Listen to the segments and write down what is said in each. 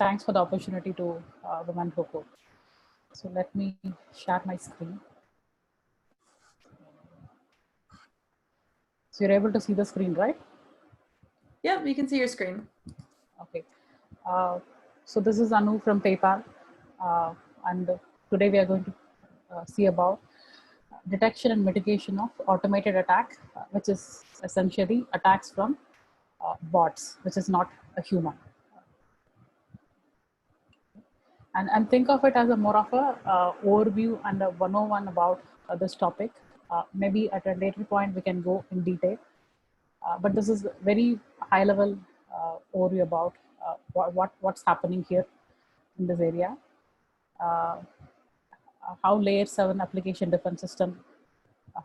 thanks for the opportunity to Women Who Cook. So let me share my screen. So you're able to see the screen, right? Yeah, we can see your screen. Okay. So this is Anu from PayPal. And today we are going to see about detection and mitigation of automated attack, which is essentially attacks from bots, which is not a human. And think of it as a more of a overview and a 101 about this topic. Maybe at a later point we can go in detail. But this is very high level overview about what's happening here in this area. How layer 7 application defense system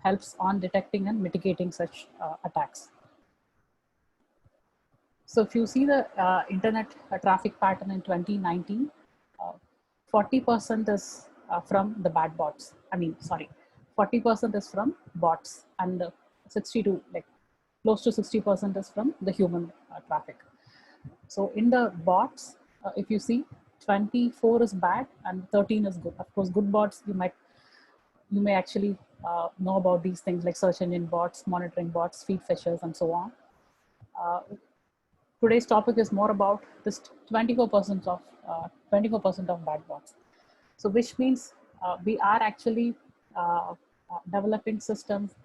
helps on detecting and mitigating such attacks. So if you see the internet traffic pattern in 2019, 40% is from the bad bots. 40% is from bots, and 62, like close to 60% is from the human traffic. So in the bots, if you see, 24 is bad and 13 is good. Of course, good bots, you may actually know about these things like search engine bots, monitoring bots, feed fetchers, and so on. Today's topic is more about this 24% of bad bots. So which means we are actually developing systems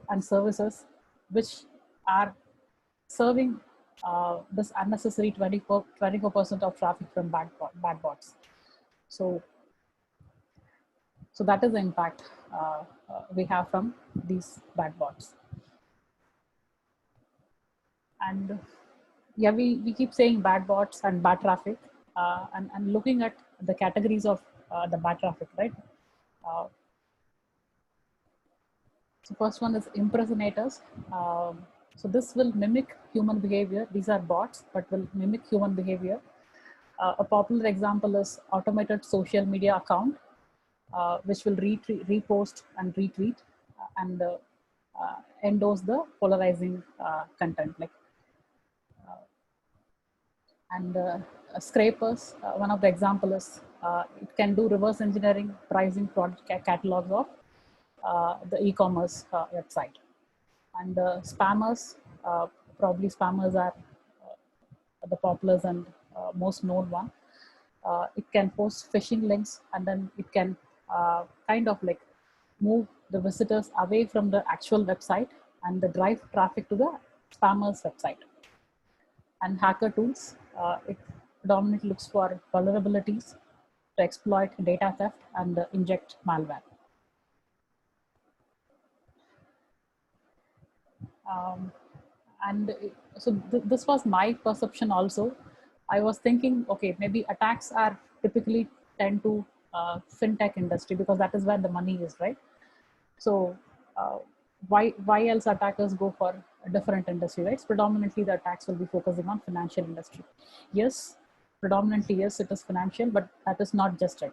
and services which are serving this unnecessary 24% of traffic from bad bots. So that is the impact we have from these bad bots. And yeah, we keep saying bad bots and bad traffic, and looking at the categories of the bad traffic, right? So first one is impersonators. So this will mimic human behavior. These are bots, but will mimic human behavior. A popular example is automated social media account, which will repost and retweet and endorse the polarizing content. And scrapers, one of the example is it can do reverse engineering pricing product catalogs of the e-commerce website. And spammers, probably spammers are the popular and most known one. It can post phishing links, and then it can kind of like move the visitors away from the actual website and the drive traffic to the spammers website. And hacker tools, it predominantly looks for vulnerabilities to exploit data theft and inject malware. And so this was my perception also. I was thinking, okay, maybe attacks are typically tend to fintech industry because that is where the money is, right? So why else attackers go for a different industry, right? Predominantly the attacks will be focusing on financial industry. Yes, predominantly yes, it is financial, but that is not just it.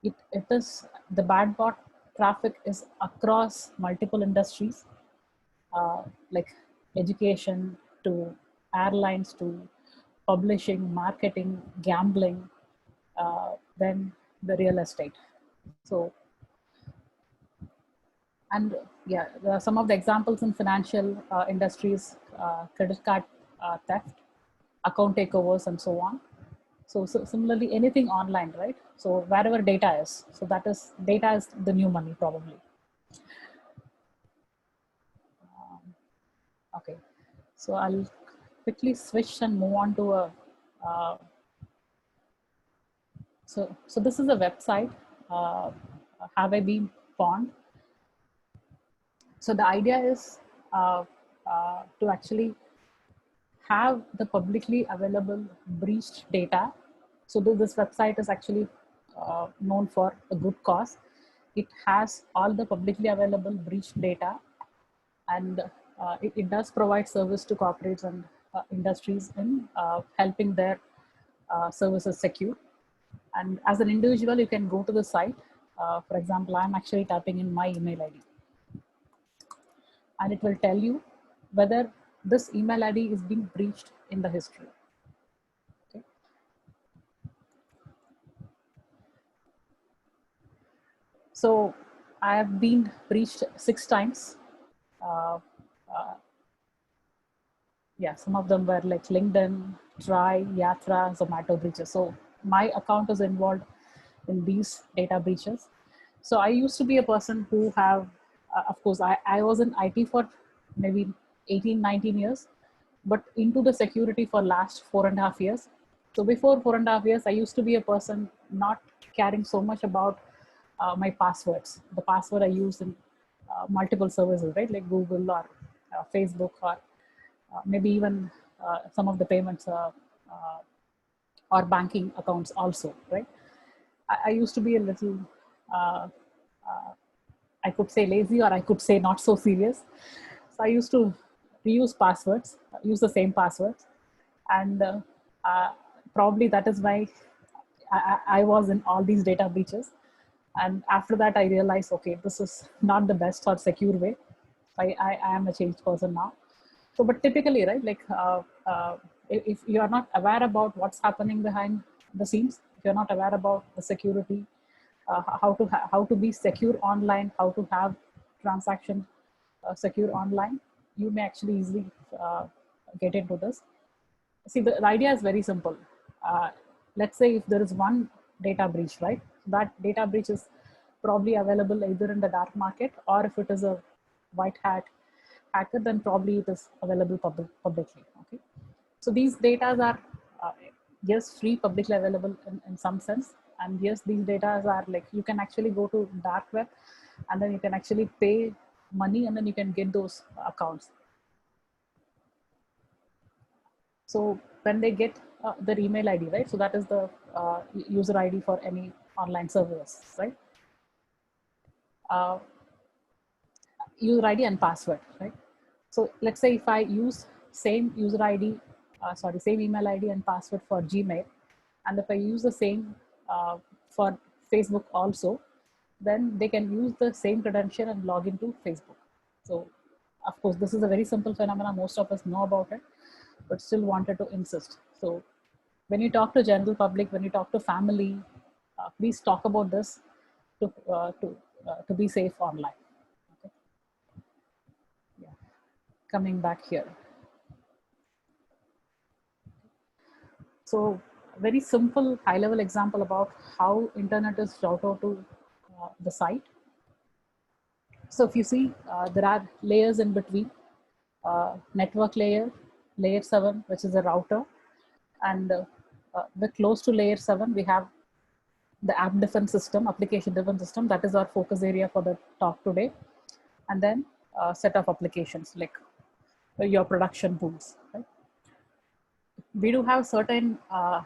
It is the bad bot traffic is across multiple industries, like education to airlines to publishing, marketing, gambling, then the real estate. So, and yeah, there are some of the examples in financial industries, credit card theft, account takeovers, and so on. So similarly, anything online, right? So wherever data is, so that is data is the new money probably. Okay, so I'll quickly switch and move on to a. Uh, so this is a website. Have I been pawned? So the idea is to actually have the publicly available breached data. So this website is actually known for a good cause. It has all the publicly available breached data, and it does provide service to corporates and industries in helping their services secure. And as an individual, you can go to the site. For example, I'm actually typing in my email ID, and it will tell you whether this email ID is being breached in the history. Okay. So I have been breached 6 times. Uh, uh, yeah, some of them were like LinkedIn, Try, Yatra, Zomato breaches. So my account is involved in these data breaches. So I used to be a person who have, of course, I was in IT for maybe 18, 19 years, but into the security for last 4.5 years. So before 4.5 years, I used to be a person not caring so much about my passwords, the password I use in multiple services, right? Like Google or Facebook or maybe even some of the payments or banking accounts also, right? I used to be a little, uh, uh, I could say lazy, or I could say not so serious. So I used to reuse passwords, use the same passwords, and uh, probably that is why I was in all these data breaches. And after that, I realized, okay, this is not the best or secure way. I am a changed person now. So, but typically, right, like if you are not aware about what's happening behind the scenes, if you're not aware about the security, how to be secure online, how to have transaction secure online, you may actually easily get into this. See, the idea is very simple. Uh, let's say if there is one data breach, right? That data breach is probably available either in the dark market, or if it is a white hat hacker, then probably it is available publicly. Okay. So these data are, yes, free, publicly available in some sense. And yes, these data are like, you can actually go to dark web and then you can actually pay money and then you can get those accounts. So when they get their email ID, right? So that is the user ID for any online service, right? Uh, User ID and password, right? So let's say if I use same user ID, same email ID and password for Gmail, and if I use the same for Facebook also, then they can use the same credential and log into Facebook. So of course, this is a very simple phenomenon. Most of us know about it, but still wanted to insist. So when you talk to general public, when you talk to family, please talk about this to be safe online. Okay. Yeah. Coming back here. So very simple high level example about how internet is routed to the site. So if you see, there are layers in between, network layer, layer 7, which is a router. And we're close to layer 7, we have the app defense system, application defense system. That is our focus area for the talk today. And then a set of applications like your production tools, right? We do have certain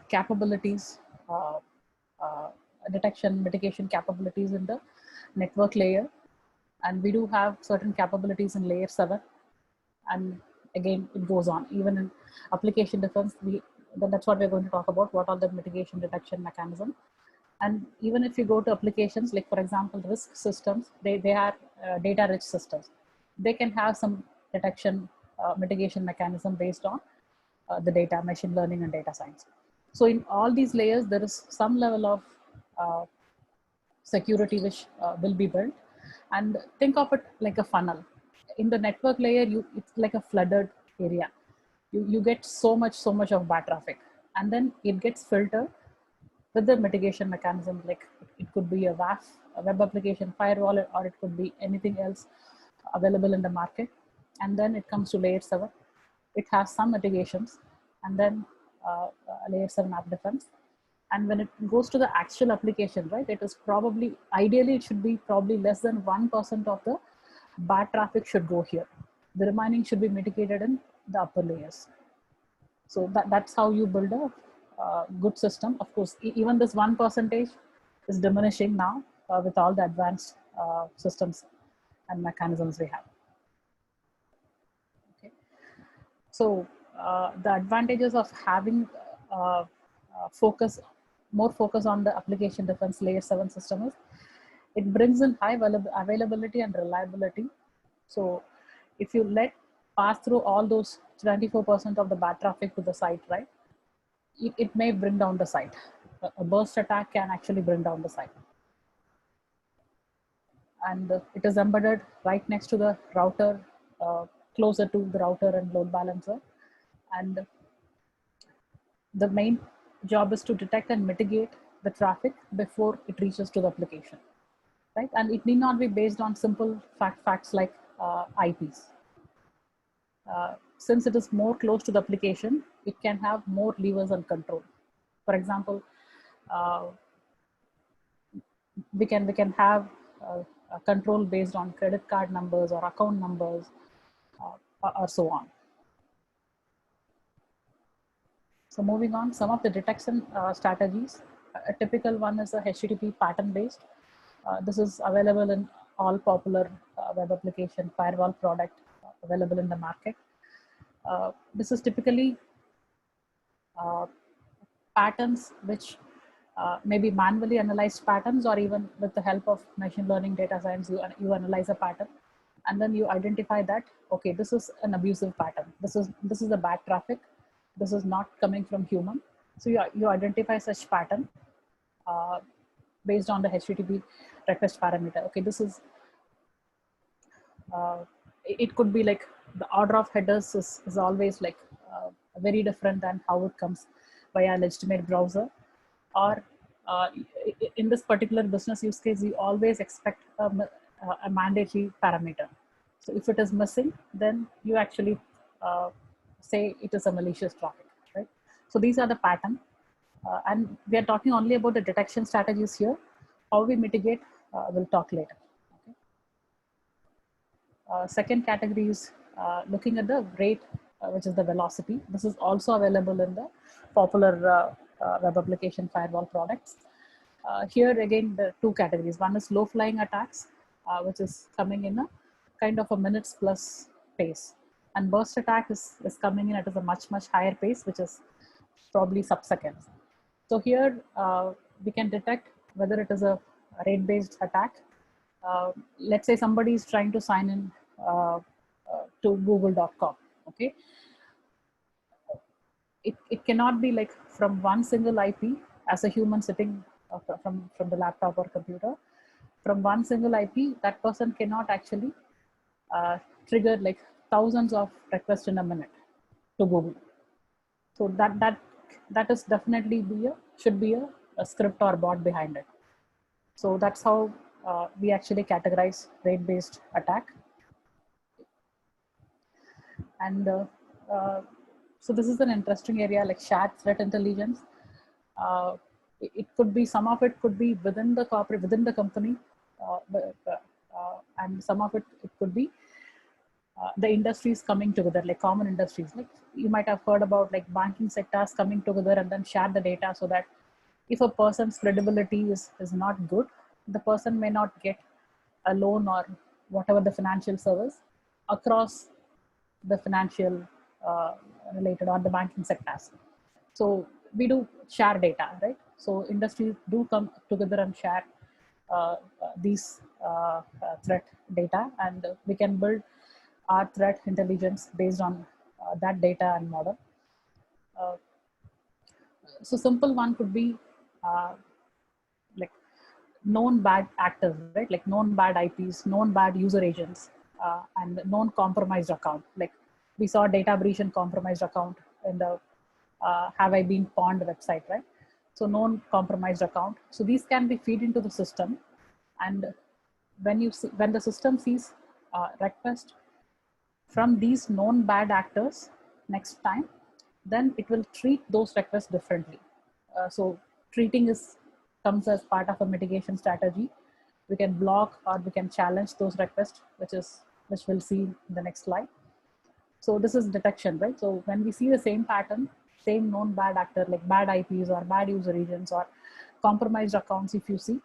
capabilities, uh, uh, detection, mitigation capabilities in the network layer. And we do have certain capabilities in layer 7. And again, it goes on. Even in application defense, that's what we're going to talk about. What are the mitigation detection mechanism? And even if you go to applications, like for example, risk systems, they are data rich systems. They can have some detection mitigation mechanism based on the data, machine learning and data science. So in all these layers, there is some level of uh, security which will be built. And think of it like a funnel. In the network layer, it's like a flooded area. You get so much of bad traffic, and then it gets filtered with the mitigation mechanism. Like it could be a WAF, a web application firewall, or it could be anything else available in the market. And then it comes to layer 7. It has some mitigations, and then layer 7 app defense. And when it goes to the actual application, right, it is probably, ideally, it should be probably less than 1% of the bad traffic should go here. The remaining should be mitigated in the upper layers. So that's how you build a good system. Of course, even this 1% is diminishing now with all the advanced systems and mechanisms we have. Okay. So the advantages of having more focus on the application defense layer 7 system is it brings in high availability and reliability. So if you let pass through all those 24% of the bad traffic to the site, right, it may bring down the site. A burst attack can actually bring down the site. and it is embedded right next to the router, closer to the router and load balancer. And the main job is to detect and mitigate the traffic before it reaches to the application, right? And it need not be based on simple facts like IPs. Since it is more close to the application, it can have more levers and control. For example, uh, we can have a control based on credit card numbers or account numbers, or so on. So moving on, some of the detection strategies. A typical one is a HTTP pattern based. This is available in all popular web application firewall product available in the market. This is typically uh, patterns which may be manually analyzed patterns, or even with the help of machine learning data science, you analyze a pattern and then you identify that, okay, this is an abusive pattern. This is a bad traffic. This is not coming from human. So you identify such pattern uh, based on the HTTP request parameter. Okay, this is, it could be like the order of headers is always like very different than how it comes via legitimate browser, or in this particular business use case, you always expect a mandatory parameter. So if it is missing, then you actually say it is a malicious traffic, right? So these are the pattern. And we are talking only about the detection strategies here. How we mitigate, we'll talk later. Okay. Second category is looking at the rate, which is the velocity. This is also available in the popular web application firewall products. Here again, the two categories. One is low flying attacks, which is coming in a kind of a minutes plus pace. And burst attack is coming in at a much higher pace, which is probably sub-seconds. So here we can detect whether it is a rate-based attack. Let's say somebody is trying to sign in to google.com. Okay, it cannot be like from one single IP as a human sitting from the laptop or computer. From one single IP, that person cannot actually trigger like thousands of requests in a minute to Google. So that is definitely should be a script or bot behind it. So that's how we actually categorize rate-based attack. And so this is an interesting area, like shared threat intelligence. It could be, some of it could be within the corporate, within the company, and some of it could be the industries coming together, like common industries. Like you might have heard about like banking sectors coming together and then share the data, so that if a person's credibility is not good, the person may not get a loan or whatever the financial service across the financial related or the banking sectors. So we do share data, right? So industries do come together and share these threat data, and we can build our threat intelligence based on that data and model. Uh, so simple one could be like known bad actors, right? Like known bad IPs, known bad user agents, and known compromised account. Like we saw data breach and compromised account in the Have I Been Pawned website, right? So known compromised account. So these can be feed into the system, and when the system sees request from these known bad actors next time, then it will treat those requests differently. So treating comes as part of a mitigation strategy. We can block or we can challenge those requests, which we'll see in the next slide. So this is detection, right? So when we see the same pattern, same known bad actor, like bad IPs or bad user agents or compromised accounts, if you see,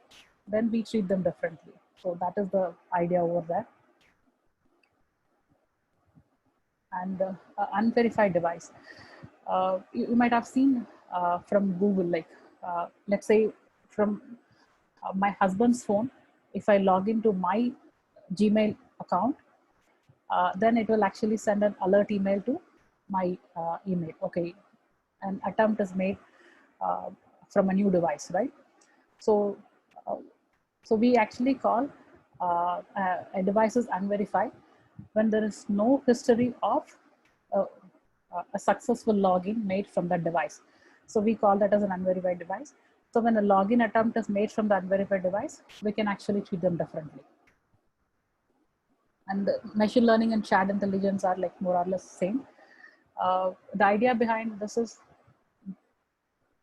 then we treat them differently. So that is the idea over there. And unverified device. You might have seen from Google, like let's say from my husband's phone, if I log into my Gmail account, then it will actually send an alert email to my email. Okay, an attempt is made from a new device, right? So, so we actually call a device is unverified when there is no history of uh, a successful login made from that device. So we call that as an unverified device. So when a login attempt is made from the unverified device, we can actually treat them differently. And machine learning and chat intelligence are like more or less same. The idea behind this is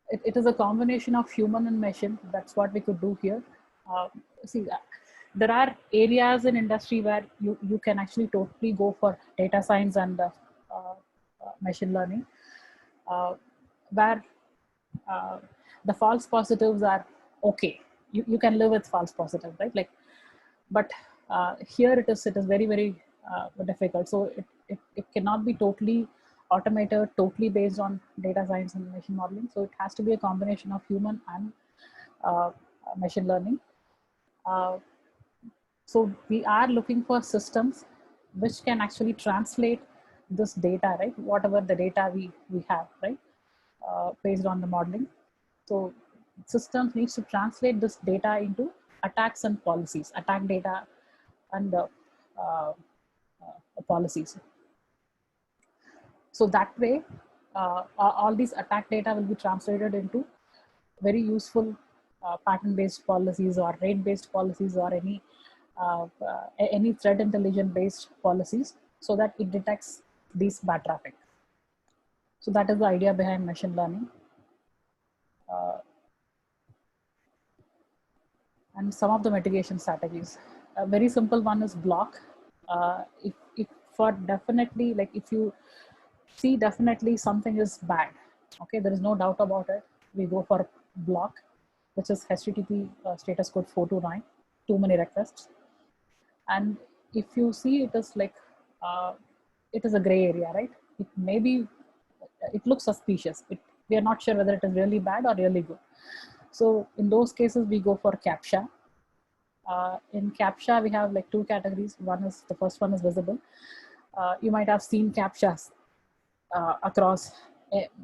it is a combination of human and machine. That's what we could do here. Uh, see, there are areas in industry where you can actually totally go for data science and machine learning, where uh, the false positives are okay. You can live with false positives, right? Like, but here it is very difficult. So it cannot be totally automated, totally based on data science and machine modeling. So it has to be a combination of human and uh, machine learning. Uh, so we are looking for systems which can actually translate this data, right? Whatever the data we have, right? Based on the modeling. So systems needs to translate this data into attacks and policies, attack data and policies. So that way, all these attack data will be translated into very useful pattern-based policies or rate-based policies or any threat intelligence-based policies, so that it detects these bad traffic. So that is the idea behind machine learning. And some of the mitigation strategies. A very simple one is block. If for definitely, like if you see definitely something is bad, okay, there is no doubt about it, we go for block, which is HTTP status code 429, too many requests. And if you see it is like, it is a gray area, right? It may be, it looks suspicious. We are not sure whether it is really bad or really good. So in those cases, we go for CAPTCHA. In CAPTCHA, we have like two categories. The first one is visible. You might have seen CAPTCHAs across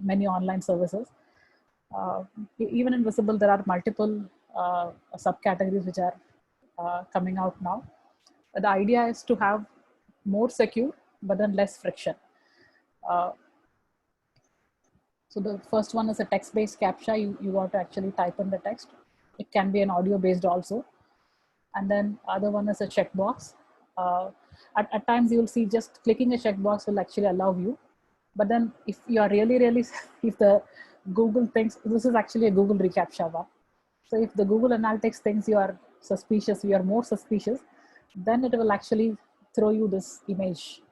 many online services. Even in visible, there are multiple subcategories which are coming out now. The idea is to have more secure, but then less friction. So the first one is a text-based CAPTCHA. You want to actually type in the text. It can be an audio-based also. And then other one is a checkbox. At times you will see just clicking a checkbox will actually allow you. But then if you are really, if the Google thinks, this is actually a Google reCAPTCHA one. So if the Google Analytics thinks you are suspicious, you are more suspicious, then it will actually throw you this image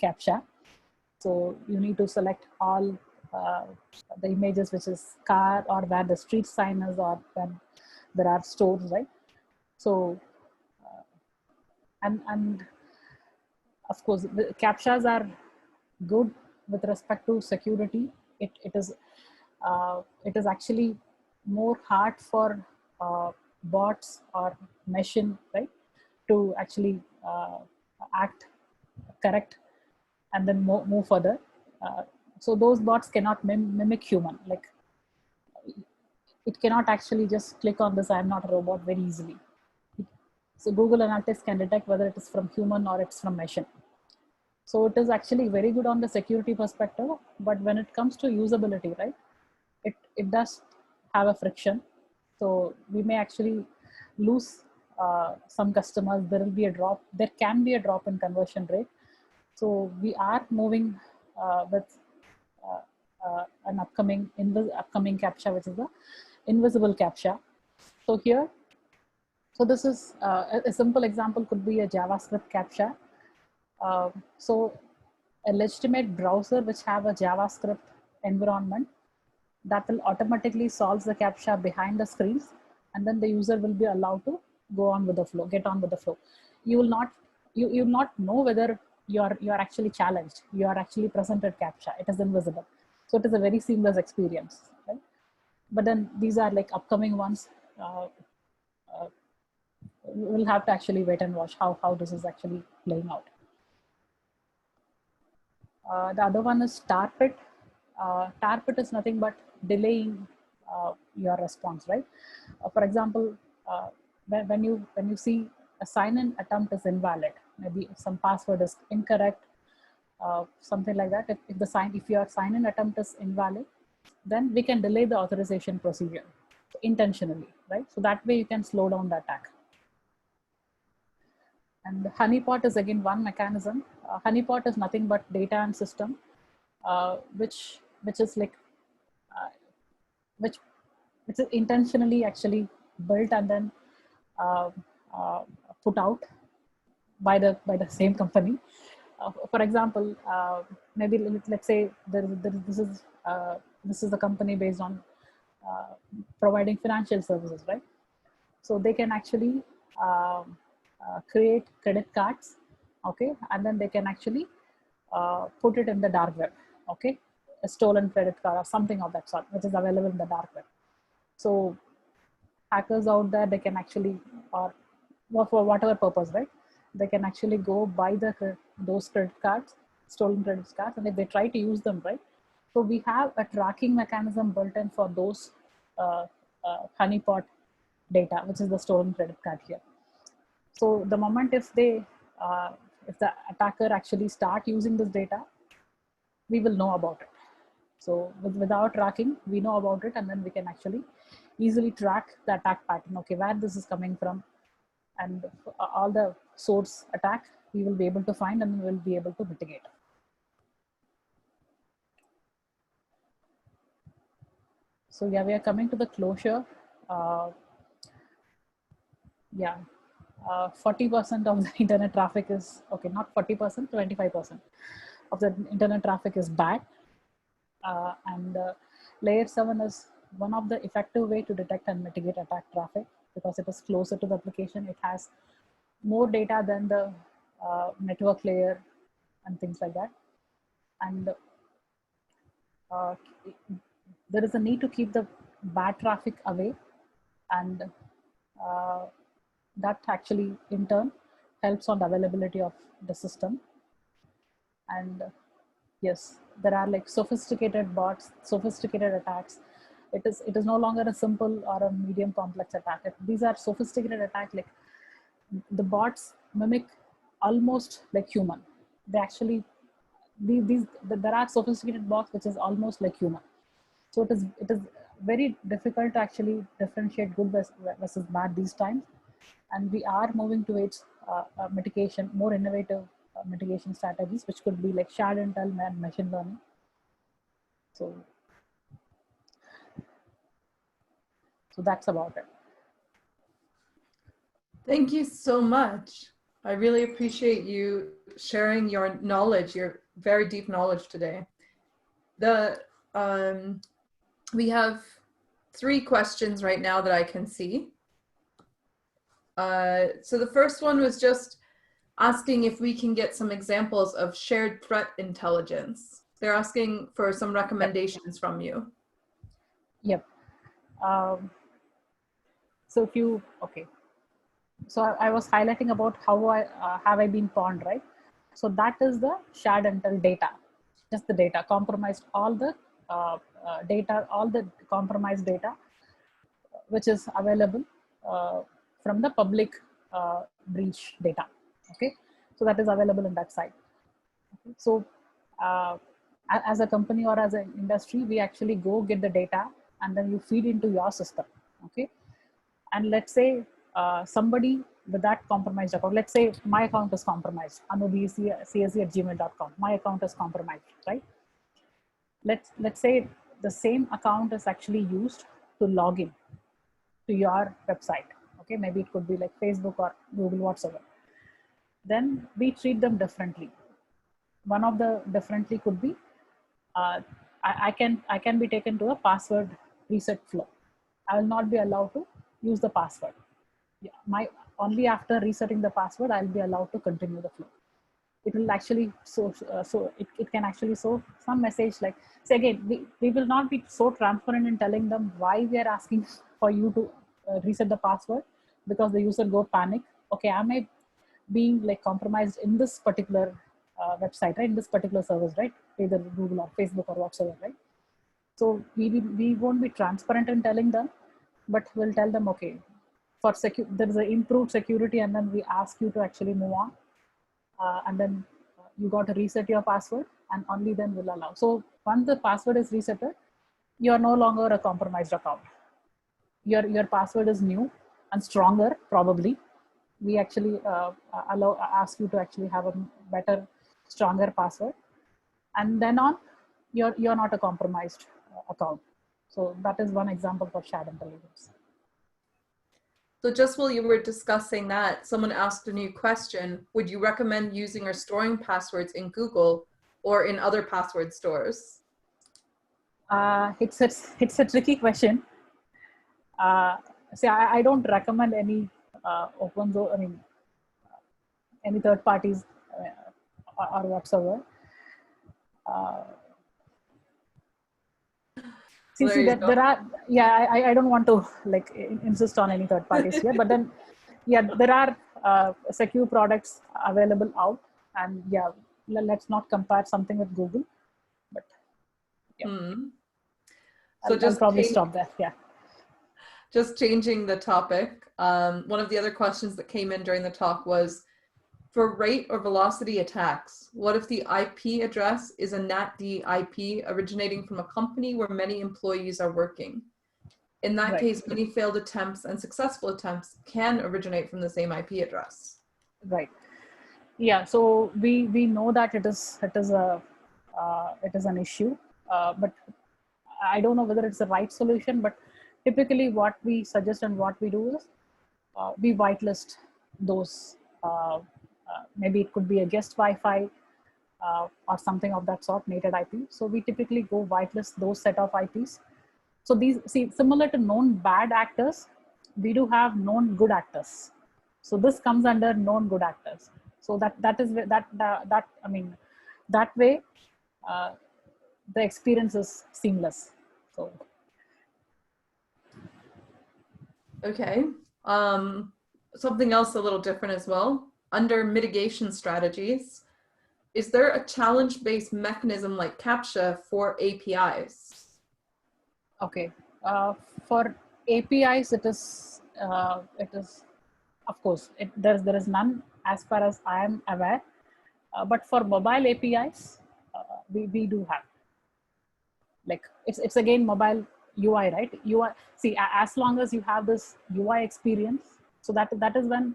CAPTCHA. So you need to select all the images, which is car or where the street sign is or when there are stores, right? So, and of course, the CAPTCHAs are good with respect to security. It is actually more hard for bots or machine, right, to actually act correct and then move further. So those bots cannot mimic human. Like it cannot actually just click on this, I'm not a robot, very easily. So Google Analytics can detect whether it is from human or it's from machine. So it is actually very good on the security perspective, but when it comes to usability, right, it does have a friction. So we may actually lose some customers. There will be a drop. There can be a drop in conversion rate. So we are moving with an upcoming CAPTCHA, which is the invisible CAPTCHA. So here, so this is a simple example could be a JavaScript CAPTCHA. So a legitimate browser which have a JavaScript environment that will automatically solve the CAPTCHA behind the screens, and then the user will be allowed to go on with the flow, get on with the flow. You will not, you will not know whether you are actually challenged. You are actually presented CAPTCHA. It is invisible. So it is a very seamless experience, right? But then these are like upcoming ones. We'll have to actually wait and watch how this is actually playing out. The other one is tar pit. Tar pit is nothing but delaying your response, right? For example, when you see a sign-in attempt is invalid, maybe some password is incorrect, something like that. If your sign-in attempt is invalid, then we can delay the authorization procedure intentionally, right? So that way you can slow down the attack. And honeypot is again one mechanism. Honeypot is nothing but data and system, which is like which is intentionally actually built and then uh, uh, put out by the same company. For example, maybe let's say this is a company based on providing financial services, right? So they can actually create credit cards, okay, and then they can actually put it in the dark web, okay, a stolen credit card or something of that sort, which is available in the dark web. So hackers out there, they can actually, or for whatever purpose, right, they can actually go buy those credit cards, stolen credit cards, and if they try to use them, right, so we have a tracking mechanism built in for those honeypot data, which is the stolen credit card here. So the moment if the attacker actually start using this data, we will know about it. So without tracking, we know about it, and then we can actually easily track the attack pattern. Okay, where this is coming from, and all the source attack we will be able to find, and we will be able to mitigate. So yeah, we are coming to the closure. Yeah, 40% of the internet traffic is, okay, not 40%, 25% of the internet traffic is bad. And layer 7 is one of the effective way to detect and mitigate attack traffic because it is closer to the application. It has more data than the network layer and things like that. And there is a need to keep the bad traffic away, and that actually in turn helps on the availability of the system. And yes, there are like sophisticated bots, sophisticated attacks. It is no longer a simple or a medium complex attack. These are sophisticated attack. Like the bots mimic almost like human. They actually there are sophisticated bots which is almost like human. So it is very difficult to actually differentiate good versus bad these times, and we are moving towards mitigation, more innovative mitigation strategies, which could be like shared intel and machine learning. So that's about it. Thank you so much. I really appreciate you sharing your knowledge, your very deep knowledge today. We have 3 questions right now that I can see. So the first one was just asking if we can get some examples of shared threat intelligence. They're asking for some recommendations from you. Yep. So if you, okay. So I was highlighting about how have I been pawned, right? So that is the shared intel data, just the data, compromised, all the data, all the compromised data, which is available from the public breach data. Okay, so that is available in that site. Okay. So as a company or as an industry, we actually go get the data and then you feed into your system. Okay, and let's say somebody with that compromised account, let's say my account is compromised, anubcsc@gmail.com, my account is compromised, right? Let's say the same account is actually used to log in to your website. Okay, maybe it could be like Facebook or Google, whatsoever. Then we treat them differently. One of the differently could be I can be taken to a password reset flow. I will not be allowed to use the password. Yeah, only after resetting the password I'll be allowed to continue the flow. It will actually it can actually show some message like, say again, we will not be so transparent in telling them why we are asking for you to reset the password, because the user go panic. Okay, am I being like compromised in this particular website, right, in this particular service, right, either Google or Facebook or whatsoever, right? So we won't be transparent in telling them, but we'll tell them, okay, for there is an improved security, and then we ask you to actually move on, and then you got to reset your password, and only then will allow. So once the password is resetted, you are no longer a compromised account. Your password is new and stronger, probably. We actually ask you to actually have a better, stronger password, and then on, you're not a compromised account. So that is one example for shared intelligence. So just while you were discussing that, someone asked a new question. Would you recommend using or storing passwords in Google or in other password stores? It's a tricky question. See, I don't recommend any open source, I mean, any third parties or whatsoever. See that there are, yeah, I don't want to like insist on any third parties here, but then, yeah, there are secure products available out, and yeah, let's not compare something with Google, but yeah. So I'll probably stop there. Yeah. Just changing the topic. One of the other questions that came in during the talk was, for rate or velocity attacks, what if the IP address is a NATD IP originating from a company where many employees are working? In that case, many failed attempts and successful attempts can originate from the same IP address. Right. Yeah. So we know that it is an issue, but I don't know whether it's the right solution. But typically, what we suggest and what we do is we whitelist those. Maybe it could be a guest Wi-Fi or something of that sort, native IP. So we typically go whitelist those set of IPs. So these, see, similar to known bad actors, we do have known good actors. So this comes under known good actors. So that is that I mean, that way the experience is seamless. So okay, something else a little different as well. Under mitigation strategies, is there a challenge-based mechanism like CAPTCHA for APIs? Okay, for APIs, it is of course there is none as far as I am aware, but for mobile APIs, we do have, like, it's again mobile UI, right? UI, see, as long as you have this UI experience, so that is when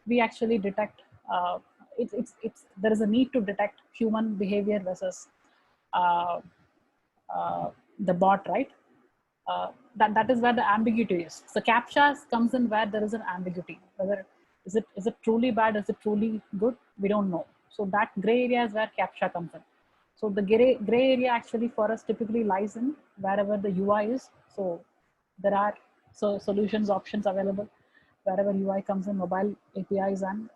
we actually detect there is a need to detect human behavior versus the bot, right? That is where the ambiguity is. So CAPTCHA comes in where there is an ambiguity. Whether is it truly bad, is it truly good? We don't know. So that gray area is where CAPTCHA comes in. So the gray area actually for us typically lies in wherever the UI is. So there are solutions options available wherever UI comes in, mobile APIs and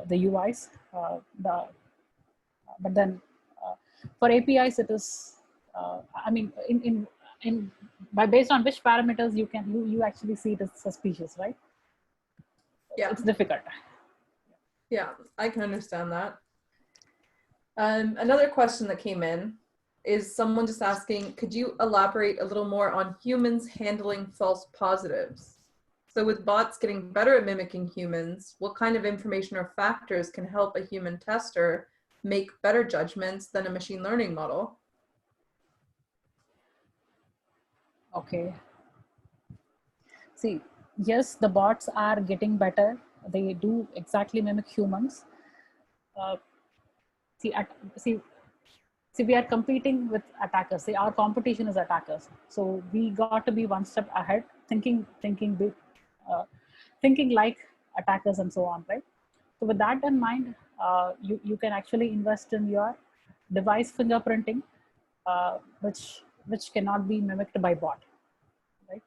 the UIs. But then for APIs, it is I mean, based on which parameters you actually see it as suspicious, right? Yeah, it's difficult. Yeah, I can understand that. Another question that came in is someone just asking, could you elaborate a little more on humans handling false positives? So with bots getting better at mimicking humans, what kind of information or factors can help a human tester make better judgments than a machine learning model? Okay. See, yes, the bots are getting better. They do exactly mimic humans. See, we are competing with attackers. See, our competition is attackers. So we got to be one step ahead, thinking big, thinking like attackers and so on, right? So with that in mind, you can actually invest in your device fingerprinting, which cannot be mimicked by bot, right?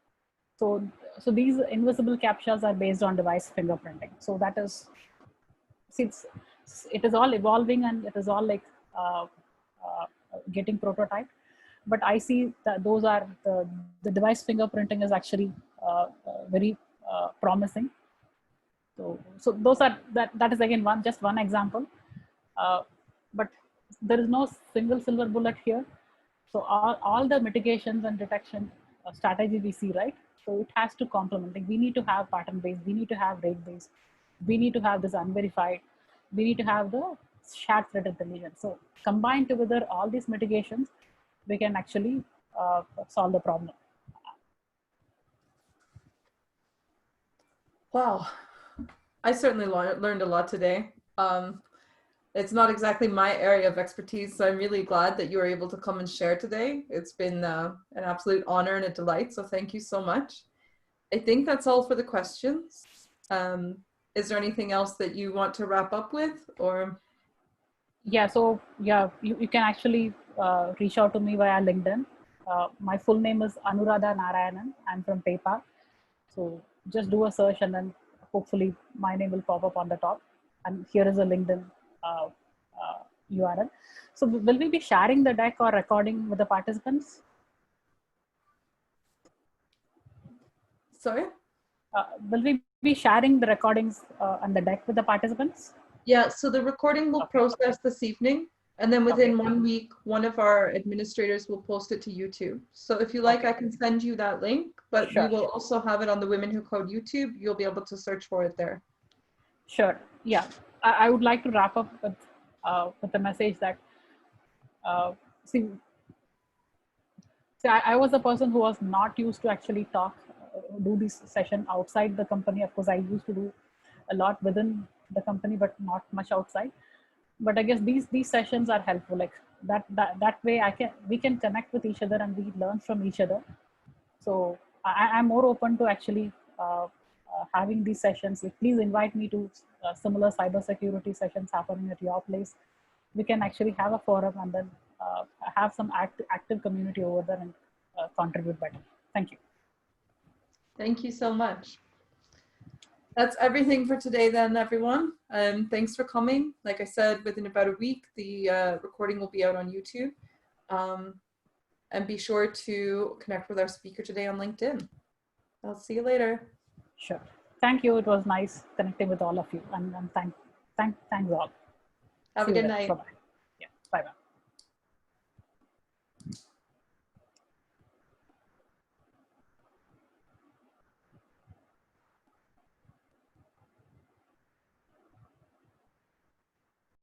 So these invisible captchas are based on device fingerprinting. So that is, since it is all evolving and it is all like getting prototyped, but I see that those are the device fingerprinting is actually very promising. So those are that is again just one example, but there is no single silver bullet here. So all the mitigations and detection strategy we see, right? So it has to complement. Like we need to have pattern based, we need to have rate based, we need to have this unverified, we need to have the shared threat intelligence. So combined together all these mitigations, we can actually solve the problem. Wow, I certainly learned a lot today. It's not exactly my area of expertise, so I'm really glad that you were able to come and share today. It's been an absolute honor and a delight, so thank you so much. I think that's all for the questions. Is there anything else that you want to wrap up with, or? Yeah, so yeah, you can actually reach out to me via LinkedIn. My full name is Anuradha Narayanan. I'm from PayPal. So just do a search and then hopefully my name will pop up on the top. And here is a LinkedIn URL. So will we be sharing the deck or recording with the participants? Sorry? Will we be sharing the recordings and the deck with the participants? Yeah, so the recording will process this evening, and then within 1 week, one of our administrators will post it to YouTube. So if you like, I can send you that link, but we will also have it on the Women Who Code YouTube. You'll be able to search for it there. Sure. Yeah, I would like to wrap up with the message that see, I was a person who was not used to actually talk, do this session outside the company. Of course, I used to do a lot within the company, but not much outside. But I guess these sessions are helpful. Like that way, we can connect with each other and we learn from each other. So I'm more open to actually having these sessions. Like, please invite me to similar cybersecurity sessions happening at your place. We can actually have a forum and then have some active community over there and contribute better. Thank you. Thank you so much. That's everything for today then, everyone. Thanks for coming. Like I said, within about a week, the recording will be out on YouTube. And be sure to connect with our speaker today on LinkedIn. I'll see you later. Sure. Thank you. It was nice connecting with all of you. And thanks all. Have a good night. Bye-bye. Yeah, bye-bye.